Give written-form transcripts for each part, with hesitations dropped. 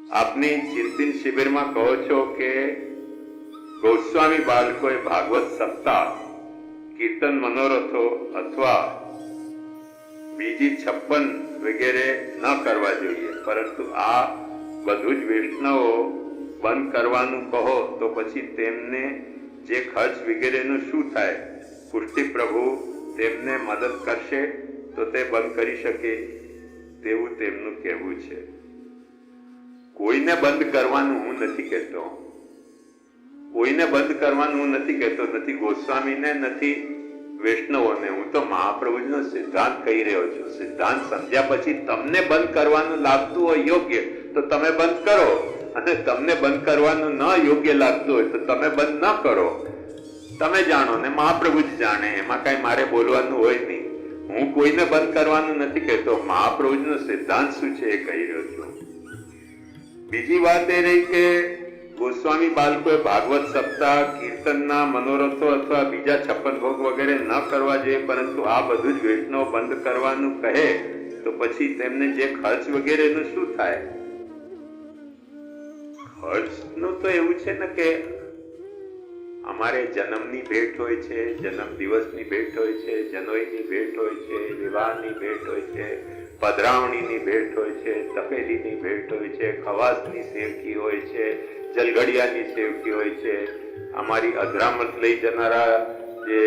આપની ચિંતન શિબિરમાં કહો છો કે ગોસ્વામી બાળકોએ ભાગવત સપ્તાહ, કીર્તન મનોરથો અથવા બીજી 56 વગેરે ન કરવા જોઈએ, પરંતુ આ બધું જ વૈષ્ણવો બંધ કરવાનું કહો તો પછી તેમને જે ખર્ચ વગેરેનું શું થાય? પુષ્ટિ પ્રભુ તેમને મદદ કરશે તો તે બંધ કરી શકે તેવું તેમનું કહેવું છે. કોઈને બંધ કરવાનું હું નથી કહેતો, કોઈને બંધ કરવાનું હું નથી કહેતો, નથી ગોસ્વામીને નથી વૈષ્ણવોને. હું તો મહાપ્રભુજીનો સિદ્ધાંત કહી રહ્યો છું. સિદ્ધાંત સમજ્યા પછી તમને બંધ કરવાનું લાગતું હોય યોગ્ય તો તમે બંધ કરો, અને તમને બંધ કરવાનું ન યોગ્ય લાગતું હોય તો તમે બંધ ન કરો. તમે જાણો ને મહાપ્રભુજી જાણે, એમાં કઈ મારે બોલવાનું હોય નહીં. હું કોઈને બંધ કરવાનું નથી કહેતો, મહાપ્રભુજીનો સિદ્ધાંત શું છે એ કહી રહ્યો છું. બીજી વાત એ રહી કે ગોસ્વામી બાળકોએ ભાગવત સપ્તાહ, કીર્તનના મનોરથો અથવા બીજા 56 ભોગ વગેરે ન કરવા જોઈએ, પરંતુ આ બધું જ વૈષ્ણવ બંધ કરવાનું કહે તો પછી તેમને જે ખર્ચ વગેરેનું શું થાય? ખર્ચનું તો એવું છે ને કે અમારે જન્મની ભેટ હોય છે, જન્મ દિવસની ભેટ હોય છે, જનોઈની ભેટ હોય છે, વિવાહની ભેટ હોય છે, પધરાવણીની ભેટ હોય છે, તપેલીની ભેટ હોય છે, ખવાસની સેવકી હોય છે, જલગડિયાની સેવકી હોય છે, અમારી અધરામત લઈ જનારા જે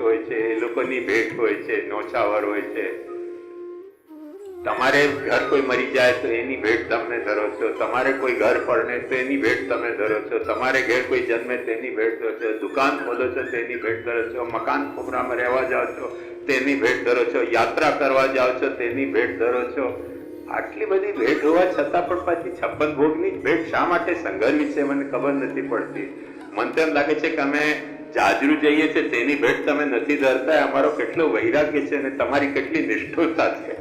હોય છે એ લોકોની ભેટ હોય છે, નોછાવર હોય છે. તમારે ઘર કોઈ મરી જાય તો એની ભેટ તમે ધરો છો, તમારે કોઈ ઘર પડને તો એની ભેટ તમે ધરો છો, તમારે ઘેર કોઈ જન્મે તેની ભેટ ધરો છો, દુકાન ખોલો છો તેની ભેટ ધરો છો, મકાન ખોબરામાં રહેવા જાઓ છો તેની ભેટ ધરો છો, યાત્રા કરવા જાઓ છો તેની ભેટ ધરો છો. આટલી બધી ભેટ હોવા છતાં પણ પાછી 56 ભોગની ભેટ શા માટે સંઘરવી છે મને ખબર નથી પડતી. મને તો એમ લાગે છે કે અમે જાજરૂ જઈએ છીએ તેની ભેટ તમે નથી ધરતા. અમારો કેટલો વૈરાગ્ય છે અને તમારી કેટલી નિષ્ઠુરતા છે.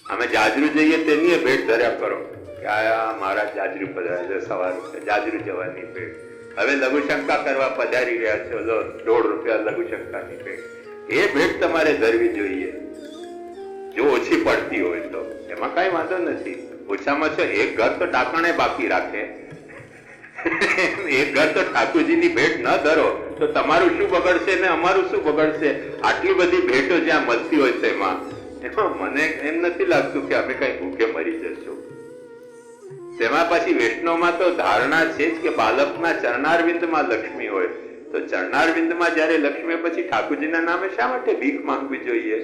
અમે જાજરૂ જઈએ તેની ભેટ ધર્યા કરો કે આ મારા જાજરૂ પધારે છે, સવારે જાજરૂ જવાની ભેટ. હવે લઘુશંકા કરવા પધારી રહ્યા છો, ₹1.5 લઘુશંકાની ભેટ. એ ભેટ તમારે ધરવી જોઈએ જો ઓછી પડતી હોય તો. એમાં કઈ વાંધો નથી. ઓછામાં ઓછા એક ઘર તો ટાંકણે બાકી રાખે. એક ઘર તો ઠાકોરજીની ભેટ ન ધરો તો તમારું શું બગડશે ને અમારું શું બગડશે? આટલી બધી ભેટો જ્યાં મળતી હોય તેમાં મને એમ નથી લાગતું કે અમે કઈ ભૂખે મરી જશું. તેમાં પછી વૈષ્ણવમાં તો ધારણા છે જ કે બાલકના ચરણારવિંદમાં લક્ષ્મી હોય. તો ચરણારવિંદમાં જયારે લક્ષ્મી, પછી ઠાકોરજીના નામે શા માટે ભીખ માંગવી જોઈએ?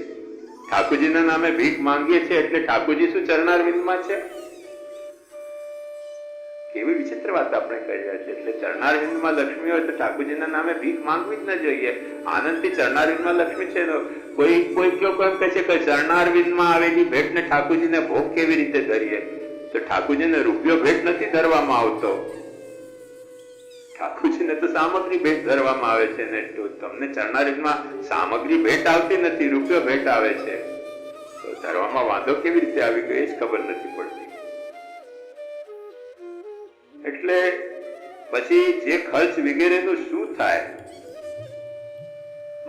ઠાકોરજીના નામે ભીખ માંગીએ છીએ એટલે ઠાકોરજી શું ચરણારવિંદમાં છે? કેવી વિચિત્ર વાત આપણે કહી રહ્યા છીએ. એટલે ચરણારવિંદમાં લક્ષ્મી હોય તો ઠાકોરજીના નામે ભીખ માંગવી જ ન જોઈએ. આનંદથી ચરણારવિંદમાં લક્ષ્મી છે. કોઈ લોકો એમ કહે છે કે ચરણારવિંદમાં આવેલી ભેટને ઠાકોરજીને ભોગ કેવી રીતે ધરીએ? તો ઠાકોરજીને રૂપિયો ભેટ નથી ધરવામાં આવતો, ઠાકોરજીને તો સામગ્રી ભેટ ધરવામાં આવે છે ને. તમને ચરણારવિંદમાં સામગ્રી ભેટ આવતી નથી, રૂપિયો ભેટ આવે છે. તો ધરવામાં વાંધો કેવી રીતે આવી ગયો એ જ ખબર નથી પડતી. એટલે પછી જે ખર્ચ વગેરેનું શું થાય?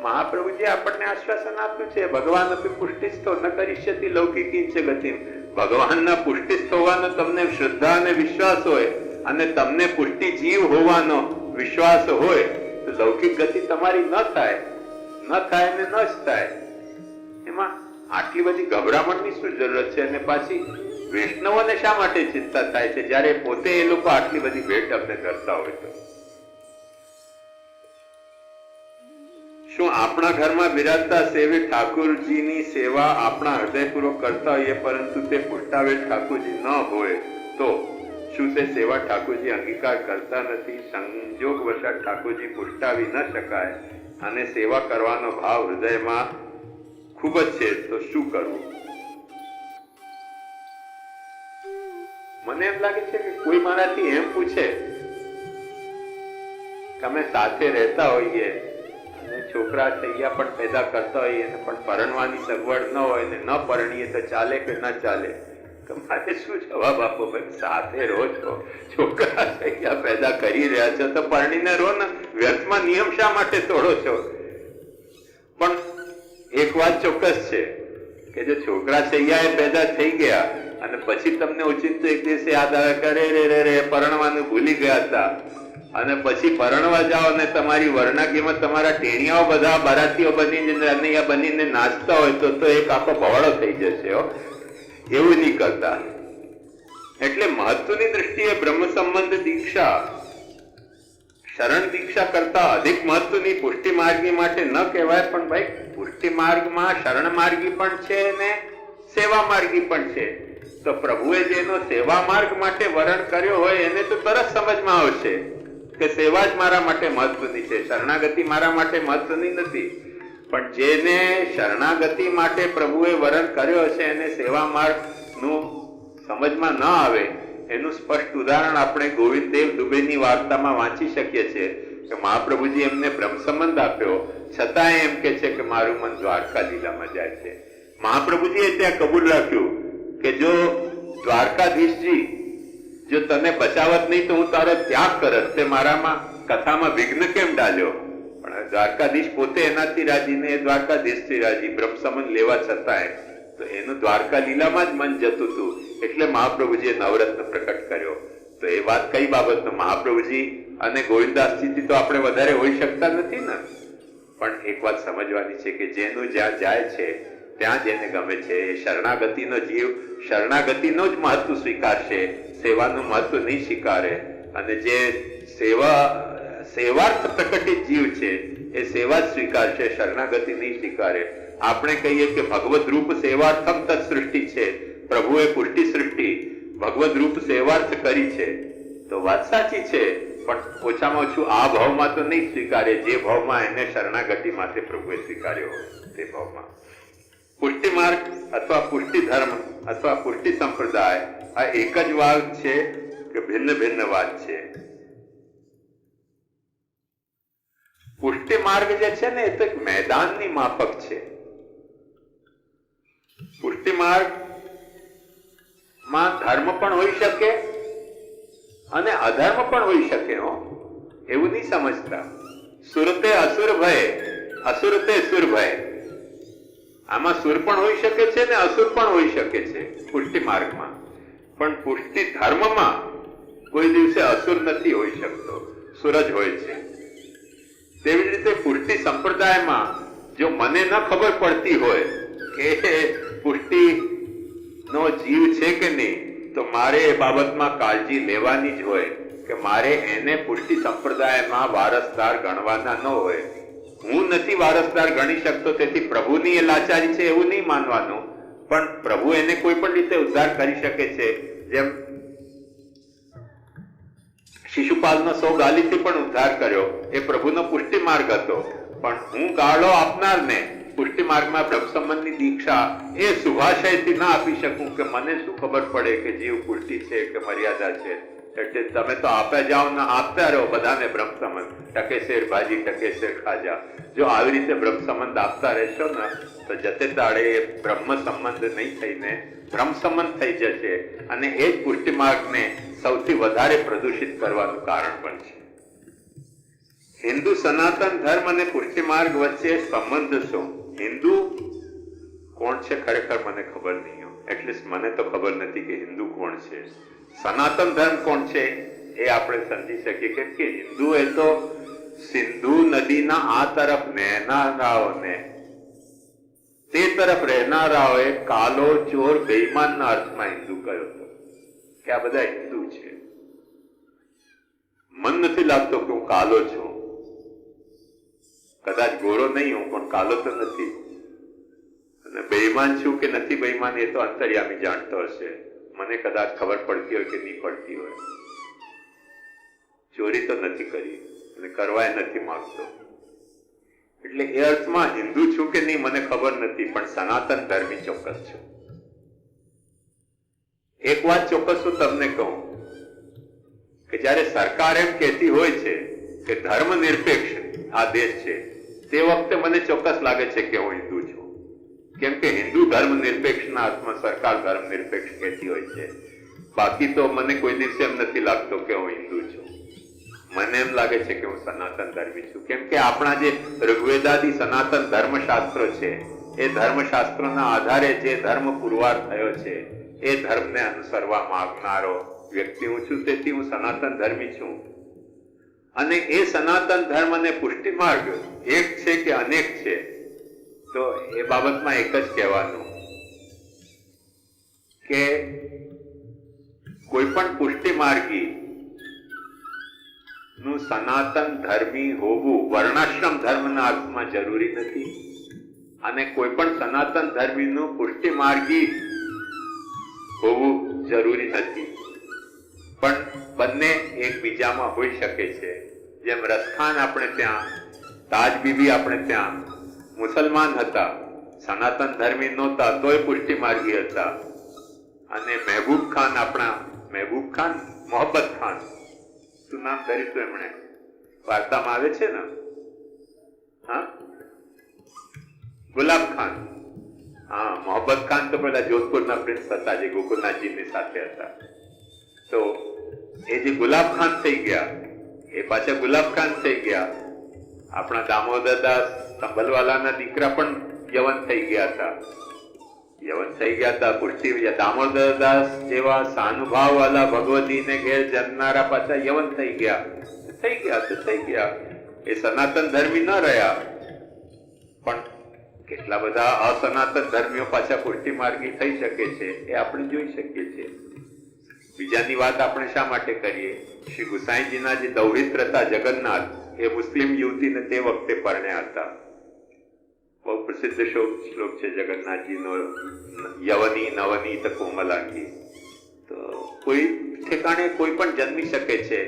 મહાપ્રભુજી આપણને આશ્વાસન આપ્યું છે, ભગવાન અપી પુષ્ટિસ્થો ન કરીષ્યતિ લૌકિકી ચ ગતિમ. ભગવાનના પુષ્ટિસ્થ હોવાનો તમને શ્રદ્ધા અને વિશ્વાસ હોય, અને તમને પુષ્ટિ જીવ હોવાનો વિશ્વાસ હોય તો લૌકિક ગતિ તમારી ન થાય ને ન જ થાય. એમાં આટલી બધી ગભરામણની શું જરૂરત છે? અને પાછી વૈષ્ણવોને શા માટે ચિંતા થાય છે જયારે પોતે એ લોકો આટલી બધી ભેટ અમને કરતા હોય તો? શું આપણા ઘરમાં બિરાજતા સેવી ઠાકોરજીની સેવા આપણા હૃદયપૂર્વક કરતા હોઈએ, પરંતુ તે પુષ્ટાવે ઠાકોરજી ન હોય તો શું તે સેવા ઠાકોરજી અંગીકાર કરતા નથી? સંજોગ વશાત ઠાકોરજી પુષ્ટાવી ન શકાય અને સેવા કરવાનો ભાવ હૃદયમાં ખૂબ જ છે તો શું કરવું? મને એમ લાગે છે કે કોઈ મારાથી એમ પૂછે કે અમે સાથે રહેતા હોઈએ અને છોકરા થયા પણ પેદા કરતા હોઈએ પણ પરણવાની સગવડ ન હોય ને ન પરણીએ તો ચાલે કે ન ચાલે? મારે શું જવાબ આપો? ભાઈ સાથે રહો છો, છોકરા થયા પેદા કરી રહ્યા છો તો પરણીને રહો ને. વ્યર્થમાં નિયમ શા માટે તોડો છો? પણ એક વાત ચોક્કસ છે કે જો છોકરા સૈયાએ પેદા થઈ ગયા અને પછી તમને ઓચિંતો એક દિવસે યાદ આવે કે રે પરણવાનું ભૂલી ગયા હતા, અને પછી પરણવા જાઓ અને તમારી વર્ણાકીમાં તમારા ટેણિયાઓ બધા બારાતીઓ બનીને નાચતા હોય તો એક આખો ભવાડો થઈ જશે. એવું નહીં કરતા. એટલે મહત્વની દ્રષ્ટિએ બ્રહ્મ સંબંધ દીક્ષા શરણ દીક્ષા કરતા અધિક મહત્વની પુષ્ટિ માર્ગી માટે ન કહેવાય, પણ ભાઈ પુષ્ટિ માર્ગમાં શરણ માર્ગી પણ છે ને સેવા માર્ગી પણ છે. તો પ્રભુએ જેનો સેવા માર્ગ માટે વરણ કર્યો હોય એને તો તરત સમજમાં આવશે કે સેવા જ મારા માટે મહત્વની છે, શરણાગતિ મારા માટે મહત્વની નથી. પણ જેને શરણાગતિ માટે પ્રભુએ વરણ કર્યો છે એને સેવા માર્ગ નું સમજમાં ન આવે એનું સ્પષ્ટ ઉદાહરણ આપણે ગોવિંદદેવ દુબેની વાર્તામાં વાંચી શકીએ છીએ કે મહાપ્રભુજી એમને બ્રહ્મ સંબંધ આપ્યો, છતાં એમ કે છે કે મારું મન દ્વારકા લીલામાં જાય છે. મહાપ્રભુજીએ ત્યાં કબૂલ રાખ્યું કે જો દ્વારકાધીશજી જો તને બચાવત નહીં તો હું તારો ત્યાગ કરત, તે મારામાં કથામાં વિઘ્ન કેમ ડાલ્યો? પણ દ્વારકાધીશ પોતે એનાથી રાજી ને દ્વારકાધીશથી રાજી, બ્રહ્મ સંબંધ લેવા છતાંય તો એનું દ્વારકા લીલામાં જ મન જતું હતું. એટલે મહાપ્રભુજીએ નવરત્ન પ્રકટ કર્યો. તો એ વાત કઈ બાબતનો? મહાપ્રભુજી અને ગોવિંદાસજીથી તો આપણે વધારે હોઈ શકતા નથી ને. પણ એક વાત સમજવાની છે કે જેનું જ્યાં જાય છે ત્યાં જેને ગમે છે એ શરણાગતિનો જીવ શરણાગતિનો જ મહત્વ સ્વીકારશે, સેવાનું મહત્વ નહીં સ્વીકારે. અને જે સેવાર્થ પ્રકટિત જીવ છે એ સેવા જ સ્વીકારશે, શરણાગતિ નહીં સ્વીકારે. આપણે કહીએ કે ભગવદ રૂપ સેવાર્થમ તત્ સૃષ્ટિ છે, પ્રભુએ પુષ્ટિ સૃષ્ટિ ભગવદ રૂપ સેવાર્થ કરી છે. તો વાત સાચી છે, પણ ઓછામાં ઓછું આ ભાવમાં તો નહીં સ્વીકારે જે ભાવમાં એને શરણાગતિ માટે પ્રભુએ સ્વીકાર્યો હોય તે ભાવમાં. પુષ્ટિ માર્ગ અથવા પુષ્ટિ ધર્મ અથવા પુષ્ટિ સંપ્રદાય આ એક જ વાત છે કે ભિન્ન ભિન્ન વાત છે? પુષ્ટિ માર્ગ જે છે ને એ તો એક મેદાનની માફક છે. પુષ્ટિ માર્ગ માં ધર્મ પણ હોઈ શકે અને અધર્મ પણ હોઈ શકે. એવું નહીં સમજતા. સુરતે અસુર ભય, અસુરતે સુર ભય. આમાં સુર પણ હોઈ શકે છે ને અસુર પણ હોઈ શકે છે પુષ્ટિ માર્ગમાં. પણ પુષ્ટિ ધર્મમાં કોઈ દિવસે અસુર નથી હોઈ શકતો, સુર જ હોય છે. તેવી રીતે પુષ્ટિ સંપ્રદાયમાં જો મને ન ખબર પડતી હોય કે પુષ્ટિ નો જીવ છે કે નહીં, તો મારે એ બાબતમાં કાળજી લેવાની જ હોય કે મારે એને પુષ્ટિ સંપ્રદાયમાં વારસદાર ગણવાના ન હોય. હું નથી વારસદાર ગણી શકતો, તેથી પ્રભુની એ લાચારી છે એવું નહીં માનવાનું. પણ પ્રભુ એને કોઈ પણ રીતે ઉદ્ધાર કરી શકે છે. જેમ શિશુપાલનો 100 ગાલીથી પણ ઉદ્ધાર કર્યો, એ પ્રભુનો પુષ્ટિ માર્ગ હતો. પણ હું ગાળો આપનારને પુષ્ટિ માર્ગમાં બ્રહ્મ સંબંધની દીક્ષા એ શુભાશયથી ના આપી શકું કે મને શું ખબર પડે કે જીવ પુષ્ટિ છે કે મર્યાદા છે. એટલે તમે તો આપ્યા જાઓ ને આપતા રહો બધાને બ્રહ્મ સંબંધ, ટકે શેર ભાજી ટકે શેર ખાજા. જો આવી રીતે બ્રહ્મ સંબંધ આપતા રહેશો ને તો જતે દાડે એ બ્રહ્મ સંબંધ નહીં થઈને બ્રહ્મ સંબંધ થઈ જશે, અને એ જ પુષ્ટિ માર્ગને સૌથી વધારે પ્રદૂષિત કરવાનું કારણ બનશે. હિન્દુ સનાતન ધર્મ અને પુષ્ટિ માર્ગ વચ્ચે સંબંધ શું? હિન્દુ કોણ છે ખરેખર મને ખબર નહીં, એટલીસ્ટ મને તો ખબર નથી કે હિન્દુ કોણ છે. સનાતન ધર્મ કોણ છે એ આપણે સમજી શકીએ, કેમ કે હિન્દુ એ તો સિંધુ નદીના આ તરફ રહેનારાઓને તે તરફ રહેનારાઓએ કાલો ચોર બેઈમાનના અર્થમાં હિન્દુ કહ્યો હતો કે આ બધા હિન્દુ છે. મન નથી લાગતો કે હું કાલો છું, કદાચ ગોરો નહીં હું પણ કાલો તો નથી. અને બેઈમાન છું કે નથી બેઈમાન એ તો અંતર્યામી જાણતો હશે, મને કદાચ ખબર પડતી હોય કે નહીં પડતી હોય. ચોરી તો નથી કરી અને કરવા નથી માંગતો. એટલે એ અર્થમાં હિન્દુ છું કે નહીં મને ખબર નથી, પણ સનાતન ધર્મી ચોક્કસ છું. એક વાત ચોક્કસ હું તમને કહું કે જયારે સરકાર એમ કહેતી હોય છે કે ધર્મ નિરપેક્ષ આ દેશ છે, તે વખતે મને ચોક્કસ લાગે છે કે હું હિન્દુ છું. કેમ કે હિન્દુ ધર્મ નિરપેક્ષના અર્થમાં સરકાર ધર્મ નિરપેક્ષ કહેતી હોય છે. બાકી તો મને કોઈ દિવસે એમ નથી લાગતો કે હું હિન્દુ છું. મને એમ લાગે છે કે હું સનાતન ધર્મી છું. કેમ કે આપણા જે ઋગ્વેદાદી સનાતન ધર્મશાસ્ત્રો છે એ ધર્મશાસ્ત્રોના આધારે જે ધર્મ પુરવાર થયો છે એ ધર્મને અનુસરવા માંગનારો વ્યક્તિ હું છું. તેથી હું સનાતન ધર્મી છું. અને એ સનાતન ધર્મ અને પુષ્ટિ માર્ગ એક છે કે અનેક છે, તો એ બાબતમાં એક જ કહેવાનું કે કોઈ પણ પુષ્ટિ માર્ગી નું સનાતન ધર્મી હોવું વર્ણાશ્રમ ધર્મના અર્થમાં જરૂરી નથી, અને કોઈ પણ સનાતન ધર્મીનું પુષ્ટિ માર્ગી હોવું જરૂરી નથી, પણ બંને એકબીજામાં હોઈ શકે છે. જેમ રસખાન આપણે ત્યાં, તાજ બીબી આપણે ત્યાં મુસલમાન હતા, સનાતન ધર્મી નહોતા તોય પુષ્ટિ માર્ગી હતા. અને મહેબૂબ ખાન આપણા મહેબૂબ ખાન, મોહબ્બત ખાન, શું નામ ધર્યું એમણે, વાર્તામાં આવે છે ને, હા, ગુલાબ ખાન. હા, મોહબ્બત ખાન તો પેલા જોધપુરના પ્રિન્સ હતા જે ગોકુલનાથજીની સાથે હતા. તો એ જે ગુલાબ ખાન થઈ ગયા એ પાછા ગુલાબ ખાન થઈ ગયા. આપણા દામોદરદાસ સંભલવાલાના દીકરા પણ યવન થઈ ગયા હતા. પુષ્ટિ દામોદરદાસ જેવા સાનુભાવ વાળા ભગવતીને ઘેર જન્મનારા પાછા યવન થઈ ગયા. એ સનાતન ધર્મી ન રહ્યા, પણ કેટલા બધા અસનાતન ધર્મીઓ પાછા પુષ્ટિ માર્ગી થઈ શકે છે એ આપણે જોઈ શકીએ છીએ. બીજાની વાત આપણે શા માટે કરીએ? શ્રી ગુસાઈજીના જે દૌહિત્ર હતા જગન્નાથ, એ મુસ્લિમ યુવતીને તે વખતે પરણ્યા હતા. બહુ પ્રસિદ્ધ શ્લોક છે જગન્નાથજીનો, યવની નવનીત કોમલાંગી. તો કોઈ ઠેકાણે કોઈ પણ જન્મી શકે છે.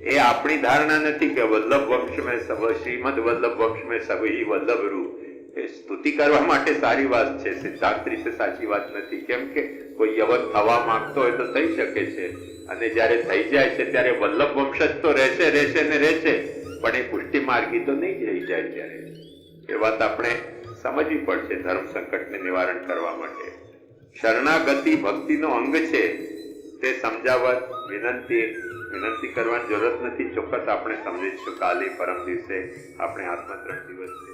એ આપણી ધારણા નથી કે વલ્લભ વંશ મેં સબ, શ્રીમદ વલ્લભ વંશ મેં સબહી વલ્લભ રૂ. એ સ્તુતિ કરવા માટે સારી વાત છે, સિદ્ધાંત રીતે સાચી વાત નથી. કેમ કે કોઈ યવન થવા માંગતો હોય તો થઈ શકે છે, અને જયારે થઈ જાય છે ત્યારે વલ્લભ વંશ જ તો રહેશે ને રહેશે, પણ એ પુષ્ટિ માર્ગી તો નહીં જ રહી જાય. ત્યારે એ વાત આપણે સમજવી પડશે ધર્મ સંકટને નિવારણ કરવા માટે. શરણાગતિ ભક્તિનો અંગ છે તે સમજાવવા વિનંતી કરવાની જરૂરત નથી. ચોક્કસ આપણે સમજીશું. કાલે પરમ દિવસે આપણે આત્મત્રણ દિવસ છે.